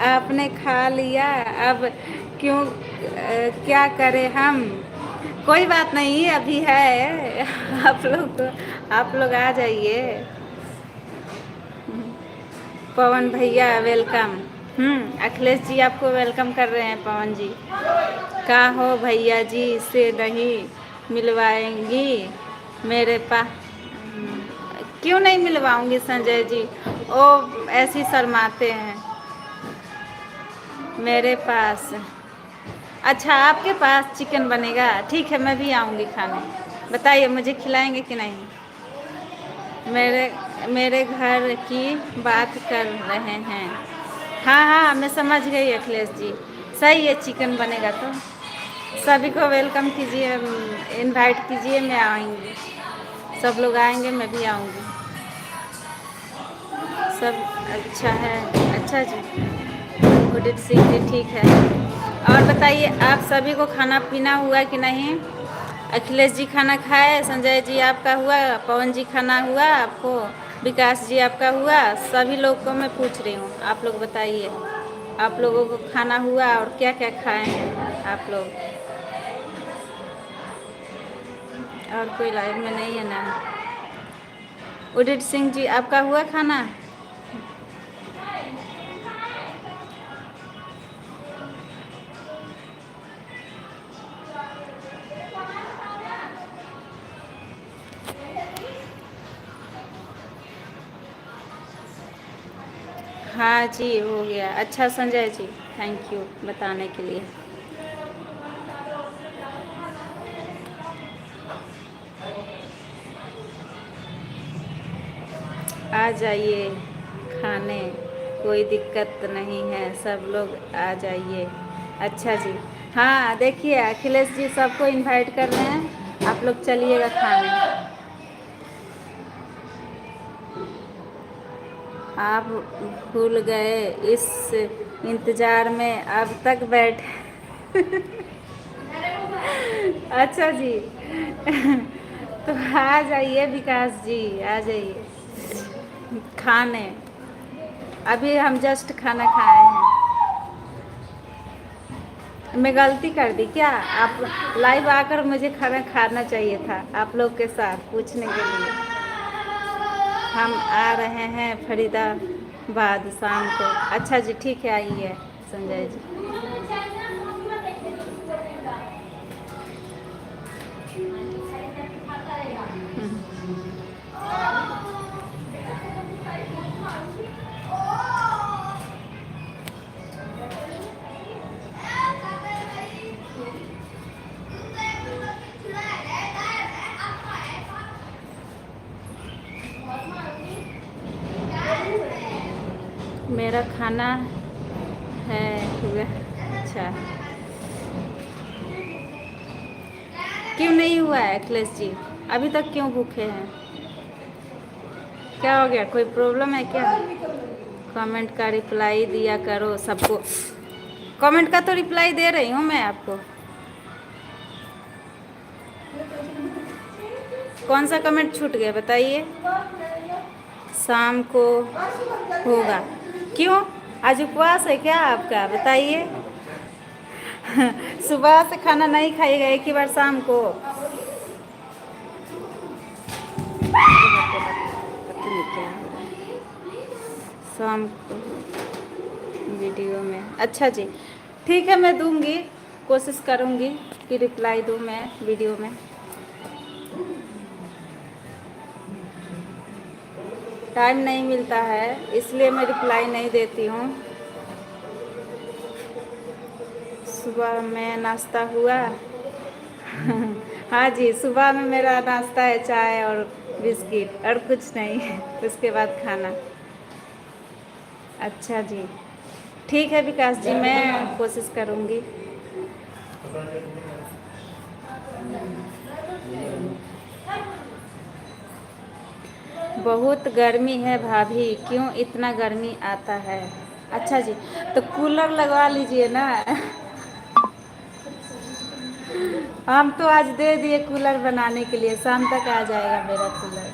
आपने खा लिया, अब क्यों क्या करें हम। कोई बात नहीं, अभी है। आप लोग आ जाइए। पवन भैया वेलकम। अखिलेश जी आपको वेलकम कर रहे हैं। पवन जी का हो भैया जी से नहीं मिलवाएंगी मेरे पास। क्यों नहीं मिलवाऊंगी संजय जी, ओ ऐसी शर्माते हैं मेरे पास। अच्छा, आपके पास चिकन बनेगा, ठीक है मैं भी आऊँगी खाने। बताइए मुझे खिलाएंगे कि नहीं। मेरे मेरे घर की बात कर रहे हैं। हाँ हाँ, मैं समझ गई अखिलेश जी। सही है, चिकन बनेगा तो सभी को वेलकम कीजिए, इनवाइट कीजिए, मैं आऊँगी। सब लोग आएंगे, मैं भी आऊँगी। सब अच्छा है। अच्छा जी, उदित सिंह जी ठीक है। और बताइए, आप सभी को खाना पीना हुआ कि नहीं। अखिलेश जी खाना खाए, संजय जी आपका हुआ, पवन जी खाना हुआ आपको, विकास जी आपका हुआ। सभी लोग को मैं पूछ रही हूँ, आप लोग बताइए आप लोगों को खाना हुआ और क्या क्या खाए हैं आप लोग। और कोई लाइव में नहीं है ना। उदित सिंह जी आपका हुआ खाना। हाँ जी हो गया। अच्छा संजय जी, थैंक यू बताने के लिए। आ जाइए खाने, कोई दिक्कत नहीं है, सब लोग आ जाइए। अच्छा जी, हाँ देखिए अखिलेश जी सबको इनवाइट कर रहे हैं, आप लोग चलिएगा खाने। आप भूल गए इस इंतज़ार में अब तक बैठे। अच्छा जी। तो आ जाइए विकास जी, आ जाइए खाने। अभी हम जस्ट खाना खाए हैं। मैं गलती कर दी क्या। आप लाइव आकर मुझे खाना खाना चाहिए था आप लोग के साथ पूछने के लिए। हम आ रहे हैं फरीदाबाद शाम को। अच्छा जी ठीक है, आइए संजय जी। मेरा खाना है हुआ। अच्छा, क्यों नहीं हुआ है अखिलेश जी, अभी तक क्यों भूखे हैं। क्या हो गया, कोई प्रॉब्लम है क्या। कमेंट का रिप्लाई दिया करो सबको। कमेंट का तो रिप्लाई दे रही हूँ मैं आपको। कौन सा कमेंट छूट गया बताइए। शाम को होगा, क्यों आज उपवास है क्या आपका बताइए। सुबह से खाना नहीं खाइएगा, एक ही बार शाम को। पता नहीं क्या हो रहा है। शाम को वीडियो में। अच्छा जी ठीक है, मैं दूंगी, कोशिश करूंगी कि रिप्लाई दूं मैं वीडियो में। टाइम नहीं मिलता है इसलिए मैं रिप्लाई नहीं देती हूँ। सुबह में नाश्ता हुआ। हाँ जी, सुबह में मेरा नाश्ता है चाय और बिस्किट और कुछ नहीं। उसके बाद खाना। अच्छा जी ठीक है विकास जी, मैं कोशिश करूँगी। बहुत गर्मी है भाभी, क्यों इतना गर्मी आता है। अच्छा जी, तो कूलर लगवा लीजिए ना। हम तो आज दे दिए कूलर बनाने के लिए, शाम तक आ जाएगा मेरा कूलर।